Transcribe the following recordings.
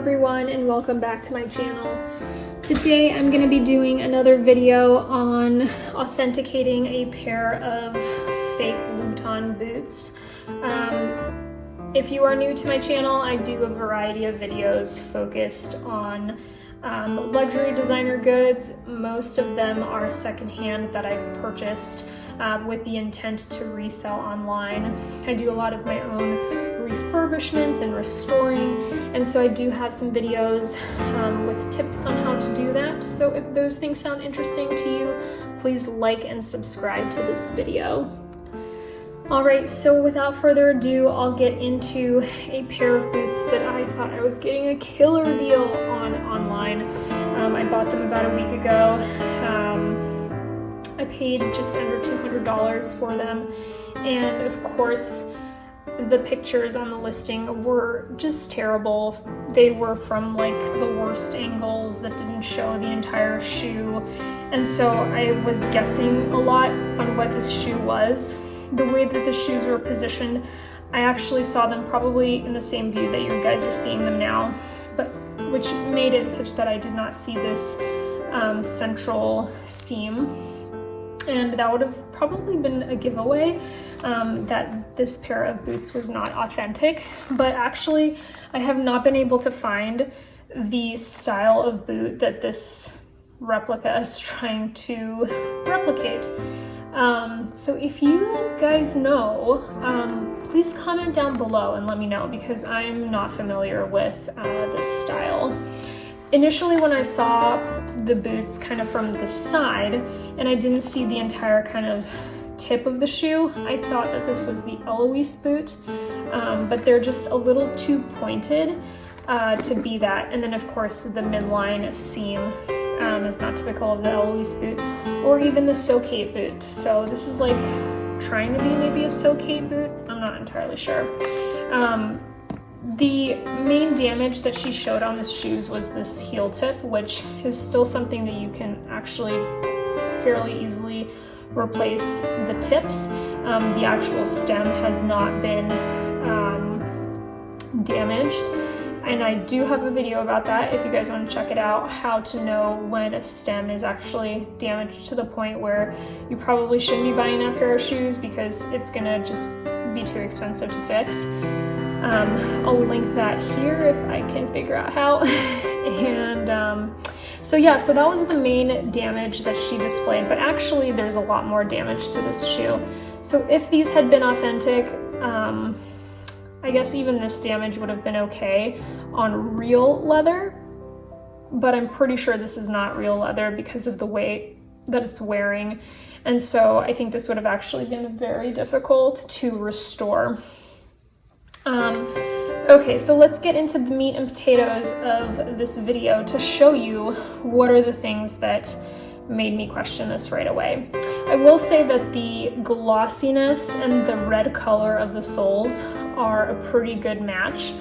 everyone, and welcome back to my channel. Today I'm going to be doing another video on authenticating a pair of fake Louboutin boots. If you are new to my channel, I do a variety of videos focused on luxury designer goods. Most of them are secondhand that I've purchased with the intent to resell online. I do a lot of my own refurbishments and restoring, and so I do have some videos with tips on how to do that. So if those things sound interesting to you, please like and subscribe to this video. Alright, so without further ado, I'll get into a pair of boots that I thought I was getting a killer deal on online. I bought them about a week ago. I paid just under $200 for them, and of course the pictures on the listing were just terrible. They were from like the worst angles that didn't show the entire shoe, and so I was guessing a lot on what this shoe was. The way that the shoes were positioned, I actually saw them probably in the same view that you guys are seeing them now, but which made it such that I did not see this central seam, and that would have probably been a giveaway that this pair of boots was not authentic. But actually I have not been able to find the style of boot that this replica is trying to replicate. So if you guys know, please comment down below and let me know, because I'm not familiar with this style. Initially, when I saw the boots kind of from the side and I didn't see the entire kind of tip of the shoe, I thought that this was the Eloise boot, but they're just a little too pointed to be that. And then of course the midline seam is not typical of the Eloise boot or even the Socate boot. So this is like trying to be maybe a Socate boot. I'm not entirely sure. The main damage that she showed on the shoes was this heel tip, which is still something that you can actually fairly easily replace the tips. The actual stem has not been damaged, and I do have a video about that if you guys want to check it out, how to know when a stem is actually damaged to the point where you probably shouldn't be buying that pair of shoes because it's gonna just be too expensive to fix. I'll link that here if I can figure out how. And so yeah, so that was the main damage that she displayed, but actually there's a lot more damage to this shoe. So if these had been authentic, I guess even this damage would have been okay on real leather, but I'm pretty sure this is not real leather because of the way that it's wearing, and so I think this would have actually been very difficult to restore. Okay, so let's get into the meat and potatoes of this video to show you what are the things that made me question this right away. I will say that the glossiness and the red color of the soles are a pretty good match,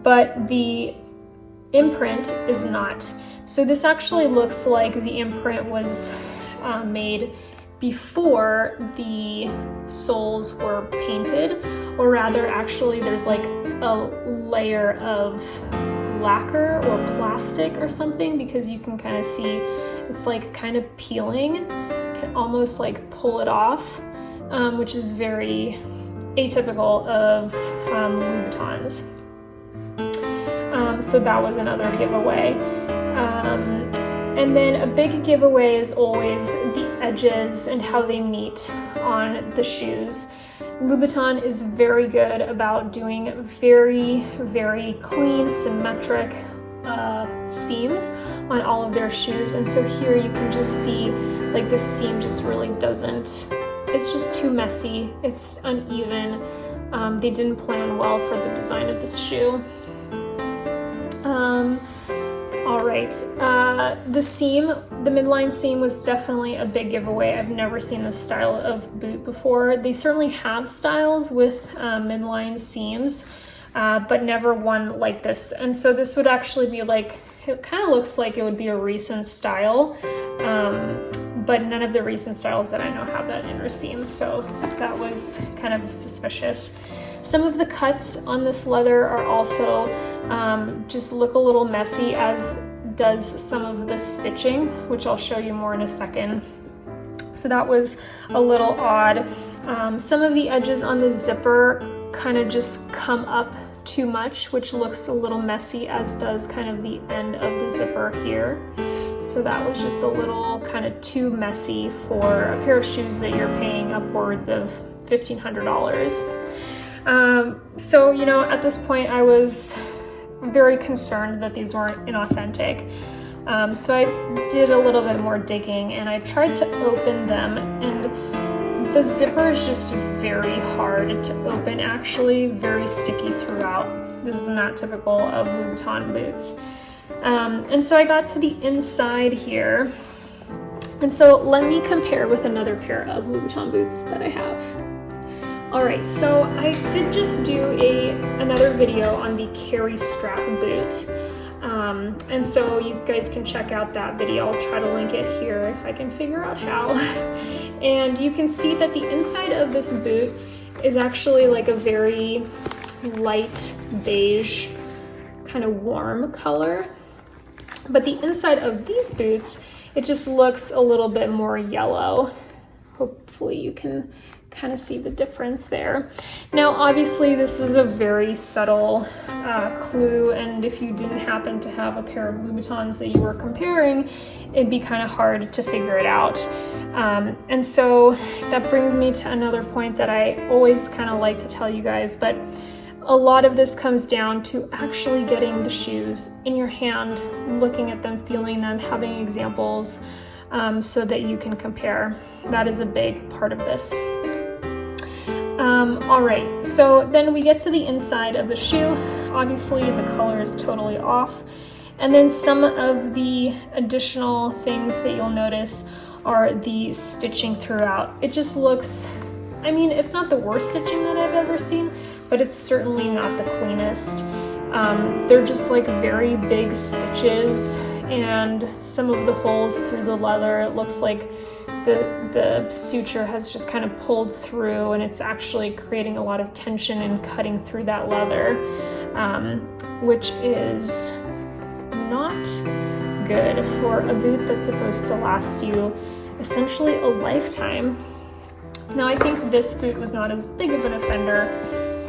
but the imprint is not. So this actually looks like the imprint was made before the soles were painted, or rather actually there's like a layer of lacquer or plastic or something, because you can kind of see it's like kind of peeling, can almost like pull it off, which is very atypical of Louboutins. So that was another giveaway. And then a big giveaway is always the edges and how they meet on the shoes. Louboutin is very good about doing very, very clean, symmetric seams on all of their shoes. And so here you can just see like this seam just really doesn't, it's just too messy, it's uneven. They didn't plan well for the design of this shoe. All right, the seam, the midline seam was definitely a big giveaway. I've never seen this style of boot before. They certainly have styles with midline seams, but never one like this. And so this would actually be like, it kind of looks like it would be a recent style, but none of the recent styles that I know have that inner seam, so that was kind of suspicious. Some of the cuts on this leather are also just look a little messy, as does some of the stitching, which I'll show you more in a second. So that was a little odd. Some of the edges on the zipper kind of just come up too much, which looks a little messy, as does kind of the end of the zipper here. So that was just a little kind of too messy for a pair of shoes that you're paying upwards of $1,500. So, you know, at this point I was very concerned that these weren't inauthentic. So I did a little bit more digging and I tried to open them, and the zipper is just very hard to open, actually, very sticky throughout. This is not typical of Louboutin boots. And so I got to the inside here. And so let me compare with another pair of Louboutin boots that I have. All right, so I did just do another video on the carry strap boot. And so you guys can check out that video. I'll try to link it here if I can figure out how. And you can see that the inside of this boot is actually like a very light beige, kind of warm color. But the inside of these boots, it just looks a little bit more yellow. Hopefully you can kind of see the difference there. Now, obviously this is a very subtle clue, and if you didn't happen to have a pair of Louboutins that you were comparing, it'd be kind of hard to figure it out. And so that brings me to another point that I always kind of like to tell you guys, but a lot of this comes down to actually getting the shoes in your hand, looking at them, feeling them, having examples, so that you can compare. That is a big part of this. All right, so then we get to the inside of the shoe. Obviously the color is totally off. And then some of the additional things that you'll notice are the stitching throughout. It just looks, I mean, it's not the worst stitching that I've ever seen, but it's certainly not the cleanest. They're just like very big stitches, and some of the holes through the leather, it looks like the suture has just kind of pulled through, and it's actually creating a lot of tension and cutting through that leather, which is not good for a boot that's supposed to last you essentially a lifetime. Now, I think this boot was not as big of an offender.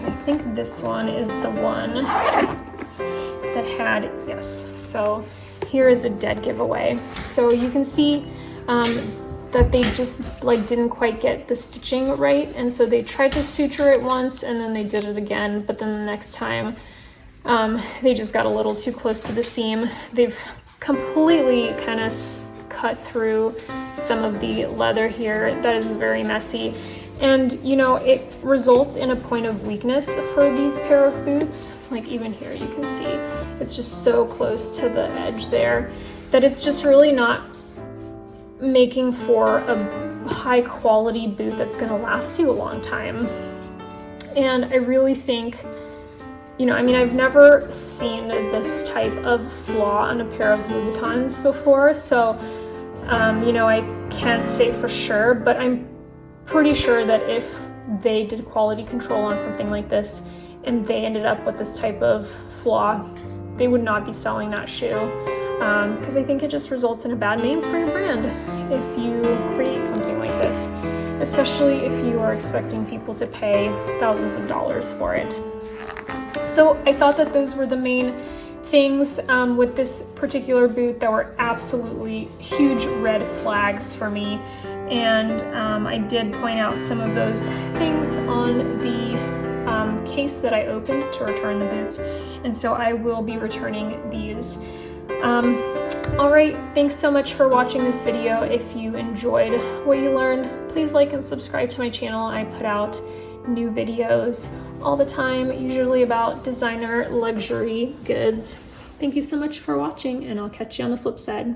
I think this one is the one that had, yes, so here is a dead giveaway. So you can see that they just like didn't quite get the stitching right, and so they tried to suture it once and then they did it again, but then the next time they just got a little too close to the seam. They've completely kind of cut through some of the leather here. That is very messy, and you know, it results in a point of weakness for these pair of boots. Like even here you can see it's just so close to the edge there that it's just really not making for a high quality boot that's going to last you a long time. And I really think, you know, I mean, I've never seen this type of flaw on a pair of Louboutins before, so you know, I can't say for sure, but I'm pretty sure that if they did quality control on something like this and they ended up with this type of flaw, they would not be selling that shoe, because I think it just results in a bad name for your brand if you create something like this, especially if you are expecting people to pay thousands of dollars for it. So I thought that those were the main things with this particular boot that were absolutely huge red flags for me, and I did point out some of those things on the case that I opened to return the boots, and so I will be returning these. Alright, thanks so much for watching this video. If you enjoyed what you learned, please like and subscribe to my channel. I put out new videos all the time, usually about designer luxury goods. Thank you so much for watching, and I'll catch you on the flip side.